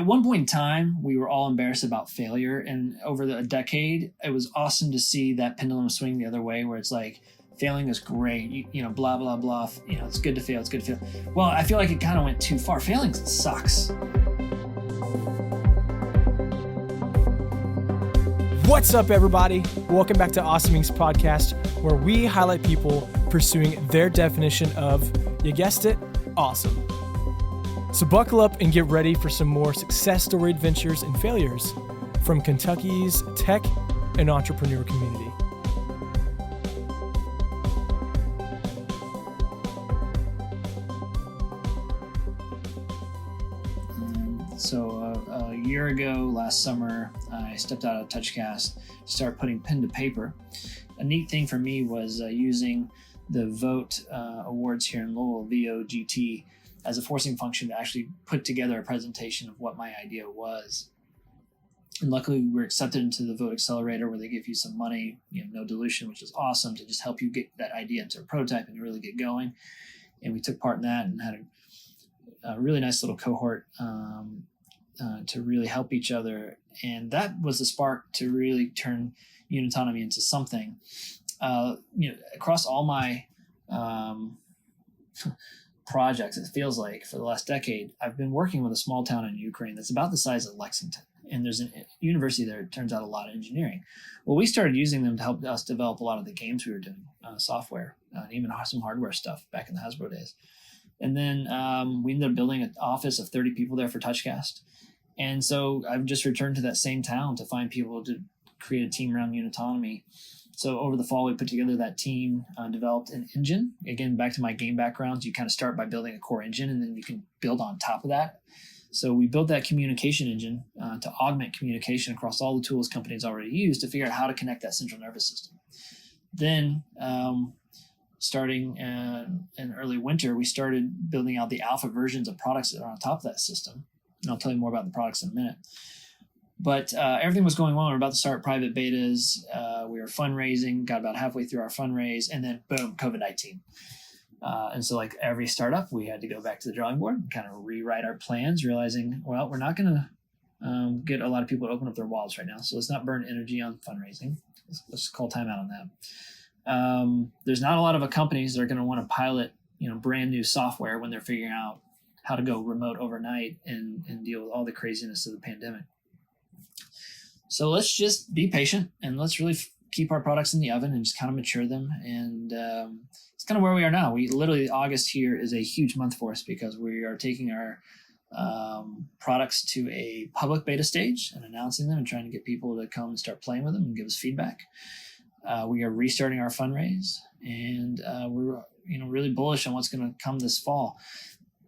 at one point in time, we were all embarrassed about failure. And over a decade, it was awesome to see that pendulum swing the other way, where it's like, failing is great, blah, blah, blah. It's good to fail. It's good to fail. Well, I feel like it kind of went too far. Failing sucks. What's up, everybody? Welcome back to Awesome Inc.'s podcast, where we highlight people pursuing their definition of, you guessed it, awesome. So buckle up and get ready for some more success story adventures and failures from Kentucky's tech and entrepreneur community. So a year ago, last summer, I stepped out of TouchCast, started putting pen to paper. A neat thing for me was using the Vote Awards here in Louisville, VOGT, as a forcing function to actually put together a presentation of what my idea was. And luckily, we were accepted into the Vote Accelerator, where they give you some money, no dilution, which is awesome, to just help you get that idea into a prototype and really get going. And we took part in that and had a really nice little cohort to really help each other. And that was the spark to really turn Unitonomy into something. Across all my projects, it feels like for the last decade, I've been working with a small town in Ukraine that's about the size of Lexington. And there's a university there, it turns out, a lot of engineering. Well, we started using them to help us develop a lot of the games we were doing, software, even some hardware stuff back in the Hasbro days. And then we ended up building an office of 30 people there for TouchCast. And so I've just returned to that same town to find people to create a team around Unitonomy. So over the fall, we put together that team, developed an engine. Again, back to my game background, you kind of start by building a core engine, and then you can build on top of that. So we built that communication engine to augment communication across all the tools companies already use to figure out how to connect that central nervous system. Then starting in early winter, we started building out the alpha versions of products that are on top of that system. And I'll tell you more about the products in a minute. But everything was going well. We were about to start private betas. We were fundraising, got about halfway through our fundraise, and then boom, COVID-19. And so like every startup, we had to go back to the drawing board and kind of rewrite our plans, realizing, well, we're not going to get a lot of people to open up their wallets right now. So let's not burn energy on fundraising. Let's call time out on that. There's not a lot of companies that are going to want to pilot, brand new software when they're figuring out how to go remote overnight and deal with all the craziness of the pandemic. So let's just be patient and let's really keep our products in the oven and just kind of mature them. And it's kind of where we are now. We literally, August here is a huge month for us because we are taking our products to a public beta stage and announcing them and trying to get people to come and start playing with them and give us feedback. We are restarting our fundraise, and we're really bullish on what's going to come this fall.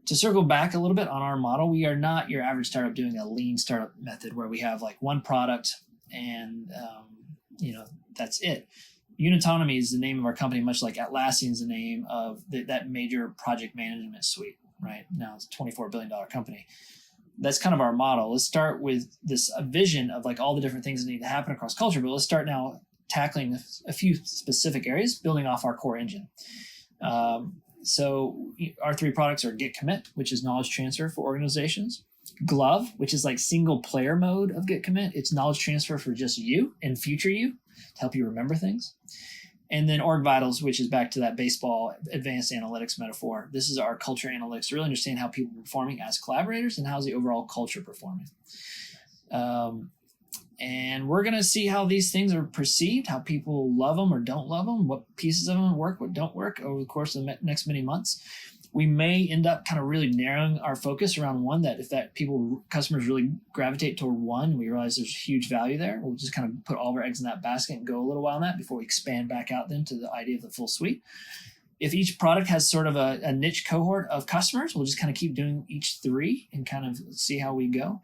To circle back a little bit on our model, we are not your average startup doing a lean startup method where we have like one product and that's it. Unitonomy is the name of our company, much like Atlassian is the name of that major project management suite. Right now, it's a $24 billion company. That's kind of our model. Let's start with this vision of like all the different things that need to happen across culture, but let's start now tackling a few specific areas, building off our core engine. So our three products are Git Commit, which is knowledge transfer for organizations. Glove, which is like single player mode of Git Commit. It's knowledge transfer for just you and future you to help you remember things. And then Org Vitals, which is back to that baseball advanced analytics metaphor. This is our culture analytics to really understand how people are performing as collaborators and how's the overall culture performing. And we're going to see how these things are perceived, how people love them or don't love them, what pieces of them work, what don't work over the course of the next many months. We may end up kind of really narrowing our focus around one that if that customers really gravitate toward one, we realize there's huge value there. We'll just kind of put all of our eggs in that basket and go a little while on that before we expand back out then to the idea of the full suite. If each product has sort of a niche cohort of customers, we'll just kind of keep doing each three and kind of see how we go.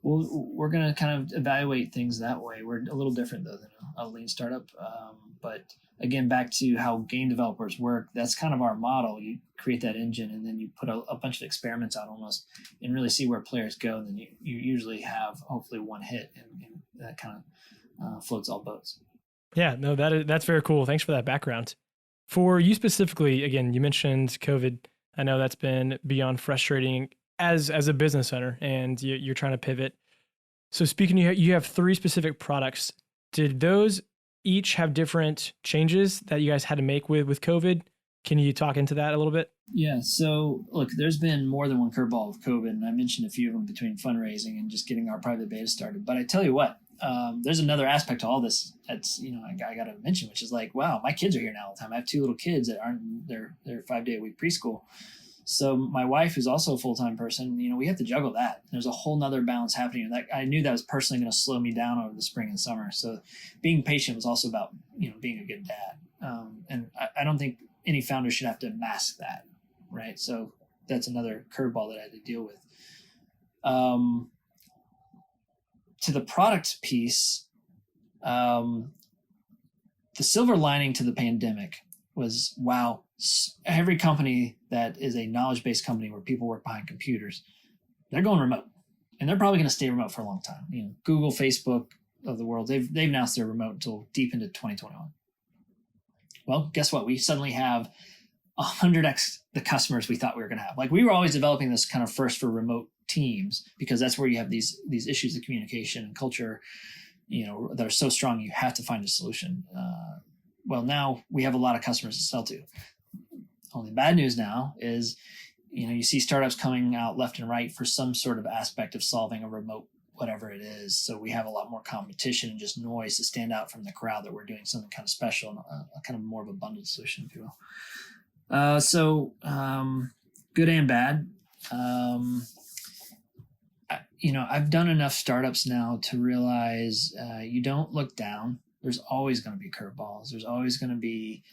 We're going to kind of evaluate things that way. We're a little different, though, than a lean startup. But again, back to how game developers work, that's kind of our model. You create that engine, and then you put a bunch of experiments out almost and really see where players go. And then you usually have, hopefully, one hit, and that kind of floats all boats. Yeah, no, that's very cool. Thanks for that background. For you specifically, again, you mentioned COVID. I know that's been beyond frustrating. as a business owner and you're trying to pivot. So speaking, you have 3 specific products. Did those each have different changes that you guys had to make with COVID? Can you talk into that a little bit? Yeah. So look, there's been more than one curveball with COVID, and I mentioned a few of them between fundraising and just getting our private beta started. But I tell you what, there's another aspect to all this that's, I got to mention, which is like, wow, my kids are here now all the time. I have 2 little kids that aren't in their 5-day-a-week preschool. So my wife, who's also a full-time person, we have to juggle that. There's a whole nother balance happening. And that I knew that was personally going to slow me down over the spring and summer. So being patient was also about, being a good dad. And I don't think any founder should have to mask that. Right. So that's another curveball that I had to deal with. To the product piece, the silver lining to the pandemic was, wow, every company that is a knowledge-based company where people work behind computers, they're going remote, and they're probably going to stay remote for a long time. Google, Facebook of the world, they've announced they're remote until deep into 2021. Well, guess what? We suddenly have 100x the customers we thought we were going to have. Like, we were always developing this kind of first for remote teams, because that's where you have these issues of communication and culture, that are so strong. You have to find a solution. Well, now we have a lot of customers to sell to. Only bad news now is, you see startups coming out left and right for some sort of aspect of solving a remote, whatever it is. So we have a lot more competition and just noise to stand out from the crowd that we're doing something kind of special, and a kind of more of a bundled solution, if you will. So good and bad. I've done enough startups now to realize you don't look down. There's always going to be curveballs. There's always going to be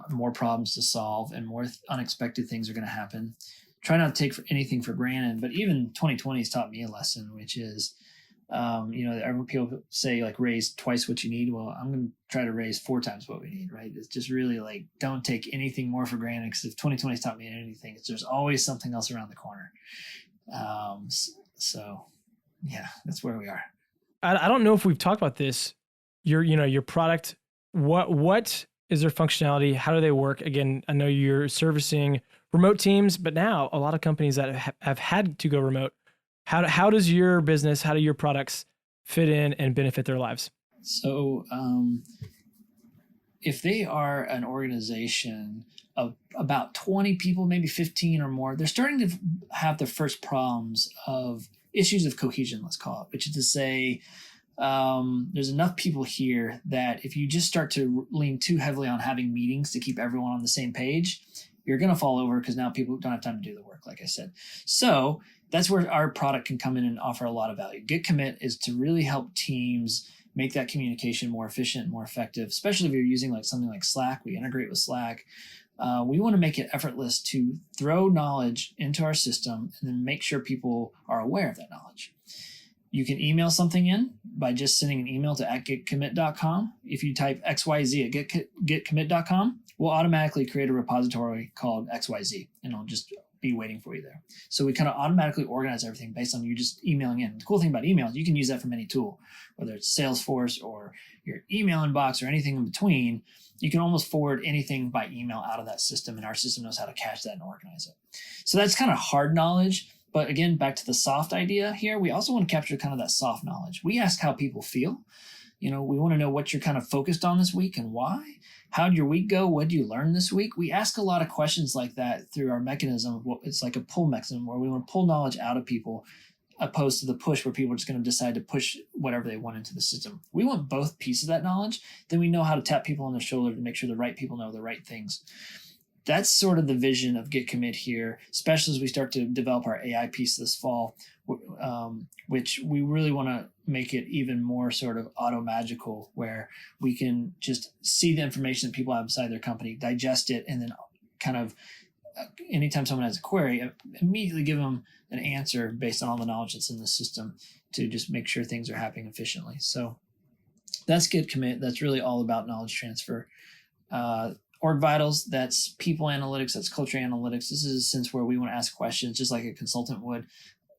more problems to solve, and more unexpected things are going to happen. Try not to take anything for granted, but even 2020 has taught me a lesson, which is, people say like raise twice what you need. Well, I'm going to try to raise 4 times what we need, right? It's just really like, don't take anything more for granted, because if 2020 has taught me anything, there's always something else around the corner. So yeah, that's where we are. I don't know if we've talked about this. Your product, what is their functionality? How do they work? Again, I know you're servicing remote teams, but now a lot of companies that have had to go remote. How does your business, how do your products fit in and benefit their lives? So if they are an organization of about 20 people, maybe 15 or more, they're starting to have the first problems of issues of cohesion, let's call it, which is to say, there's enough people here that if you just start to lean too heavily on having meetings to keep everyone on the same page, you're going to fall over, because now people don't have time to do the work, like I said. So that's where our product can come in and offer a lot of value. Get Commit is to really help teams make that communication more efficient, more effective, especially if you're using like something like Slack. We integrate with Slack. We want to make it effortless to throw knowledge into our system and then make sure people are aware of that knowledge. You can email something in by just sending an email to @getcommit.com. If you type XYZ at getcommit.com, we'll automatically create a repository called XYZ, and it'll just be waiting for you there. So we kind of automatically organize everything based on you just emailing in. The cool thing about email is you can use that from any tool, whether it's Salesforce or your email inbox or anything in between. You can almost forward anything by email out of that system, and our system knows how to cache that and organize it. So that's kind of hard knowledge. But again, back to the soft idea here, we also want to capture kind of that soft knowledge. We ask how people feel. We want to know what you're kind of focused on this week and why. How did your week go? What did you learn this week? We ask a lot of questions like that through our mechanism. It's like a pull mechanism where we want to pull knowledge out of people, opposed to the push where people are just going to decide to push whatever they want into the system. We want both pieces of that knowledge. Then we know how to tap people on the shoulder to make sure the right people know the right things. That's sort of the vision of Get Commit here, especially as we start to develop our AI piece this fall, which we really want to make it even more sort of auto magical, where we can just see the information that people have inside their company, digest it, and then kind of anytime someone has a query, immediately give them an answer based on all the knowledge that's in the system to just make sure things are happening efficiently. So that's Get Commit. That's really all about knowledge transfer. Org Vitals, that's people analytics, that's culture analytics. This is a sense where we want to ask questions just like a consultant would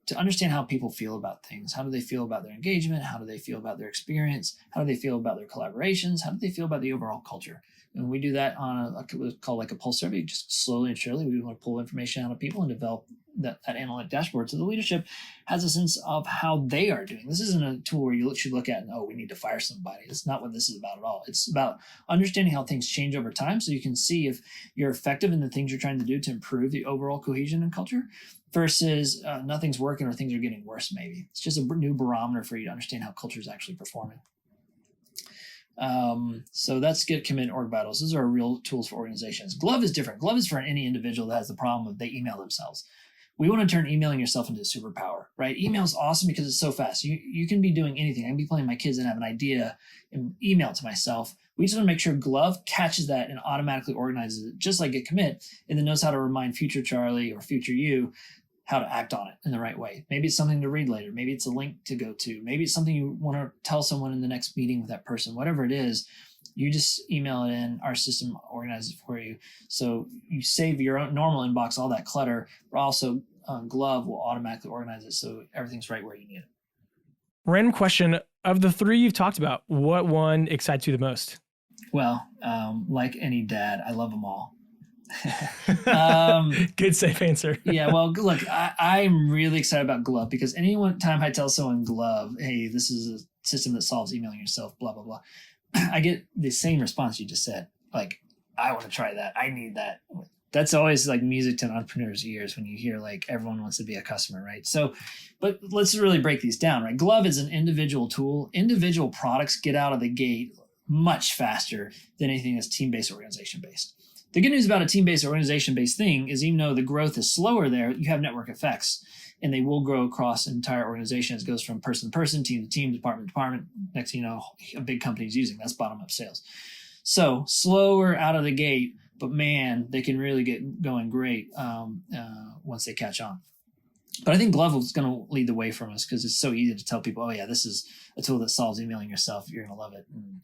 to understand how people feel about things. How do they feel about their engagement? How do they feel about their experience? How do they feel about their collaborations? How do they feel about the overall culture? And we do that on what's called like a pulse survey. Just slowly and surely, we want to pull information out of people and develop that analytic dashboard. So the leadership has a sense of how they are doing. This isn't a tool where you should look at and, oh, we need to fire somebody. It's not what this is about at all. It's about understanding how things change over time so you can see if you're effective in the things you're trying to do to improve the overall cohesion and culture versus nothing's working or things are getting worse maybe. It's just a new barometer for you to understand how culture is actually performing. So that's Get, Commit, Org Battles. Those are real tools for organizations. Glove is different. Glove is for any individual that has the problem of they email themselves. We want to turn emailing yourself into a superpower, right? Email is awesome because it's so fast. You can be doing anything. I can be playing my kids and have an idea and email it to myself. We just want to make sure Glove catches that and automatically organizes it, just like Get, Commit, and then knows how to remind future Charley or future you how to act on it in the right way. Maybe it's something to read later. Maybe it's a link to go to. Maybe it's something you want to tell someone in the next meeting with that person. Whatever it is, you just email it in. Our system organizes it for you. So you save your own normal inbox, all that clutter, but also Glove will automatically organize it so everything's right where you need it. Random question. Of the three you've talked about, what one excites you the most? Well, like any dad, I love them all. Good safe answer. Yeah, well, look, I'm really excited about Glove because any time I tell someone Glove, hey, this is a system that solves emailing yourself, blah, blah, blah, I get the same response you just said. Like, I want to try that. I need that. That's always like music to an entrepreneur's ears when you hear like everyone wants to be a customer, right? So, but let's really break these down, right? Glove is an individual tool. Individual products get out of the gate much faster than anything that's team-based, organization-based. The good news about a team-based, organization-based thing is even though the growth is slower there, you have network effects, and they will grow across an entire organization. It goes from person to person, team to team, department to department. Next thing you know, a big company is using. That's bottom-up sales. So slower out of the gate, but man, they can really get going great once they catch on. But I think Glove is going to lead the way from us because it's so easy to tell people, oh yeah, this is a tool that solves emailing yourself. You're going to love it. And,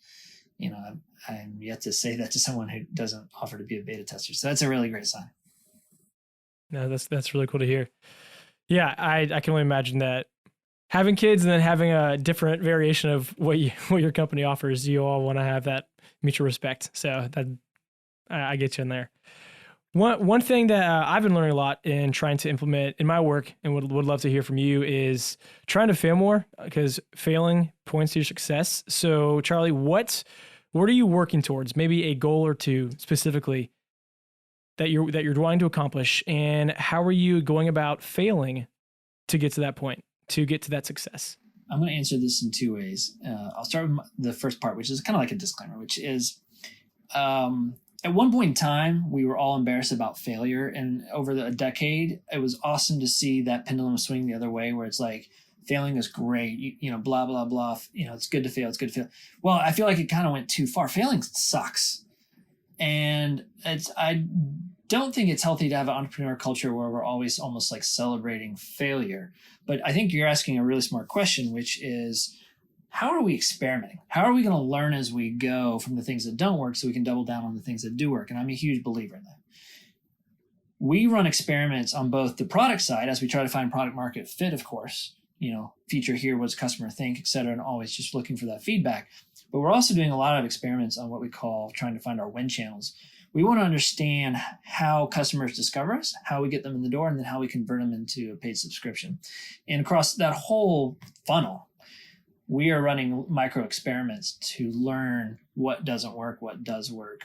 you know, I'm yet to say that to someone who doesn't offer to be a beta tester. So that's a really great sign. No, that's really cool to hear. Yeah, I can only imagine that having kids and then having a different variation of what your company offers, you all want to have that mutual respect. So that I get you in there. One thing that I've been learning a lot in trying to implement in my work and would love to hear from you is trying to fail more because failing points to your success. So Charley, what are you working towards? Maybe a goal or two specifically that you're wanting to accomplish, and how are you going about failing to get to that point, to get to that success? I'm going to answer this in two ways. I'll start with the first part, which is kind of like a disclaimer, which is at one point in time, we were all embarrassed about failure. And over a decade, it was awesome to see that pendulum swing the other way where it's like, failing is great, you know, blah, blah, blah. You know, it's good to fail. It's good to fail. Well, I feel like it kind of went too far. Failing sucks. And I don't think it's healthy to have an entrepreneur culture where we're always almost like celebrating failure. But I think you're asking a really smart question, which is, how are we experimenting? How are we going to learn as we go from the things that don't work so we can double down on the things that do work? And I'm a huge believer in that. We run experiments on both the product side as we try to find product market fit, of course, you know, feature here, what's customer think, et cetera, and always just looking for that feedback. But we're also doing a lot of experiments on what we call trying to find our win channels. We want to understand how customers discover us, how we get them in the door, and then how we convert them into a paid subscription. And across that whole funnel, we are running micro experiments to learn what doesn't work, what does work.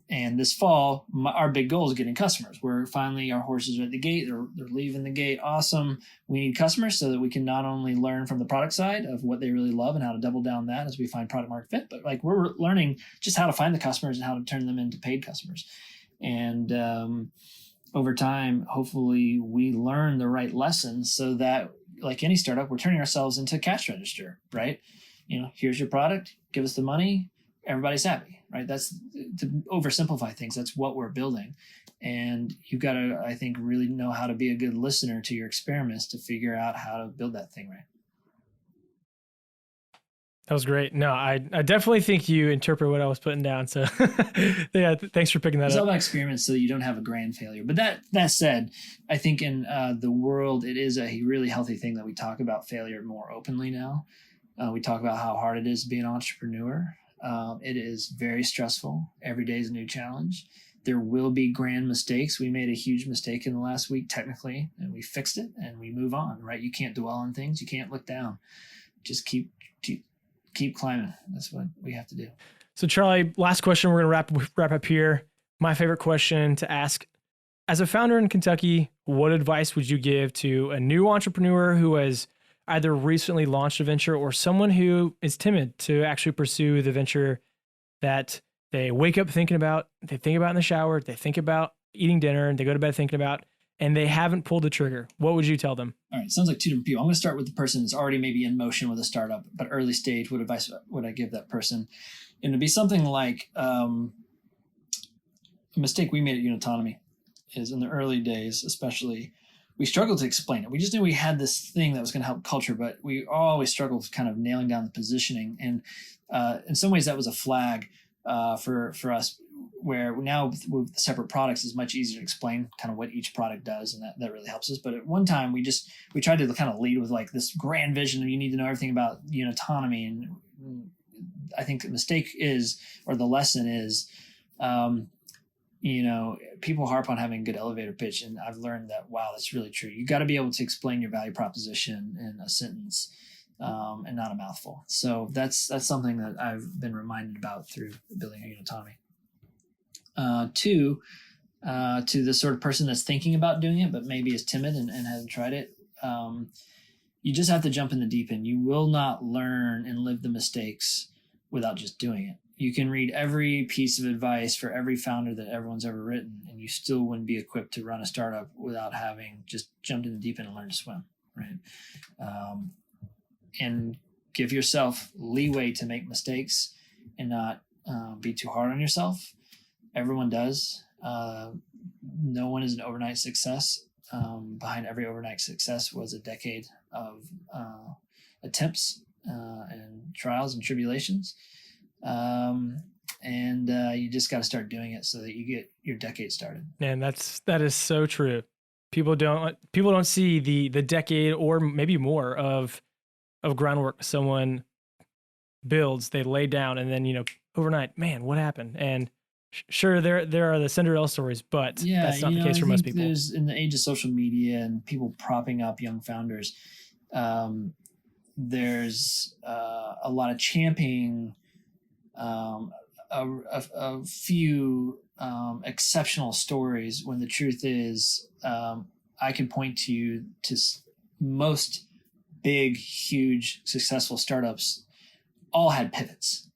And this fall, our big goal is getting customers. We're finally, our horses are at the gate. They're leaving the gate. Awesome. We need customers so that we can not only learn from the product side of what they really love and how to double down that as we find product market fit, but like we're learning just how to find the customers and how to turn them into paid customers. And over time, hopefully we learn the right lessons so that, like any startup, we're turning ourselves into a cash register, right? You know, here's your product, give us the money, everybody's happy, right? That's to oversimplify things. That's what we're building. And you've got to, I think, really know how to be a good listener to your experiments to figure out how to build that thing right. That was great. No, I definitely think you interpret what I was putting down. So yeah, thanks for picking that up. It's all about experiments so you don't have a grand failure. But that said, I think in the world, it is a really healthy thing that we talk about failure more openly now. We talk about how hard it is to be an entrepreneur. It is very stressful. Every day is a new challenge. There will be grand mistakes. We made a huge mistake in the last week, technically, and we fixed it and we move on, right? You can't dwell on things. You can't look down. Just keep climbing. That's what we have to do. So Charley, last question. We're going to wrap up here. My favorite question to ask. As a founder in Kentucky, what advice would you give to a new entrepreneur who has either recently launched a venture or someone who is timid to actually pursue the venture that they wake up thinking about, they think about in the shower, they think about eating dinner, and they go to bed thinking about, and they haven't pulled the trigger? What would you tell them? All right. Sounds like two different people. I'm going to start with the person that's already maybe in motion with a startup, but early stage. What advice would I give that person? And it'd be something like a mistake we made at Unitonomy is in the early days, especially, we struggled to explain it. We just knew we had this thing that was going to help culture, but we always struggled with kind of nailing down the positioning. And in some ways that was a flag for us, where now with separate products it's much easier to explain kind of what each product does, and that really helps us. But at one time we tried to kind of lead with like this grand vision of you need to know everything about Unitonomy. And I think the mistake is, or the lesson is, people harp on having a good elevator pitch, and I've learned that, wow, that's really true. You got to be able to explain your value proposition in a sentence and not a mouthful. So that's something that I've been reminded about through building a Unitonomy. To the sort of person that's thinking about doing it, but maybe is timid and hasn't tried it, you just have to jump in the deep end. You will not learn and live the mistakes without just doing it. You can read every piece of advice for every founder that everyone's ever written, and you still wouldn't be equipped to run a startup without having just jumped in the deep end and learned to swim, right? And give yourself leeway to make mistakes and not be too hard on yourself. Everyone does. No one is an overnight success. Behind every overnight success was a decade of attempts and trials and tribulations. And you just got to start doing it so that you get your decade started. Man, that is so true. People don't see the decade or maybe more of groundwork someone builds, they lay down, and then overnight, man, what happened? And sure, there are the Cinderella stories, but that's not the case for most people. There's, in the age of social media and people propping up young founders, there's a lot of championing a few exceptional stories, when the truth is, I can point to you to most big, huge, successful startups all had pivots.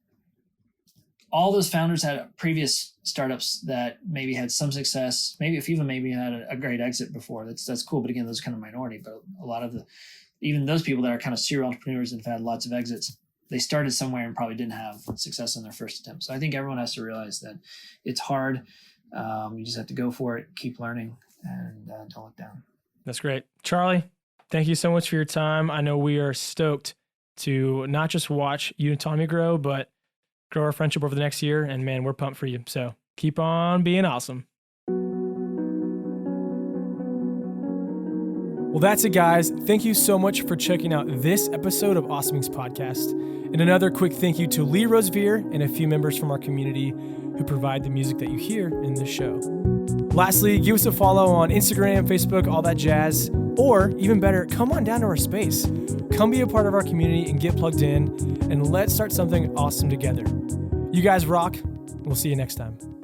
All those founders had previous startups that maybe had some success. Maybe a few of them maybe had a great exit before. That's cool. But again, those are kind of minority. But a lot of even those people that are kind of serial entrepreneurs and have had lots of exits, they started somewhere and probably didn't have success in their first attempt. So I think everyone has to realize that it's hard. You just have to go for it, keep learning, and don't look down. That's great. Charley, thank you so much for your time. I know we are stoked to not just watch Unitonomy grow, but grow our friendship over the next year. And man, we're pumped for you. So keep on being awesome. Well, that's it, guys. Thank you so much for checking out this episode of Awesomings Podcast. And another quick thank you to Lee Rosevere and a few members from our community who provide the music that you hear in this show. Lastly, give us a follow on Instagram, Facebook, all that jazz. Or even better, come on down to our space. Come be a part of our community and get plugged in, and let's start something awesome together. You guys rock. We'll see you next time.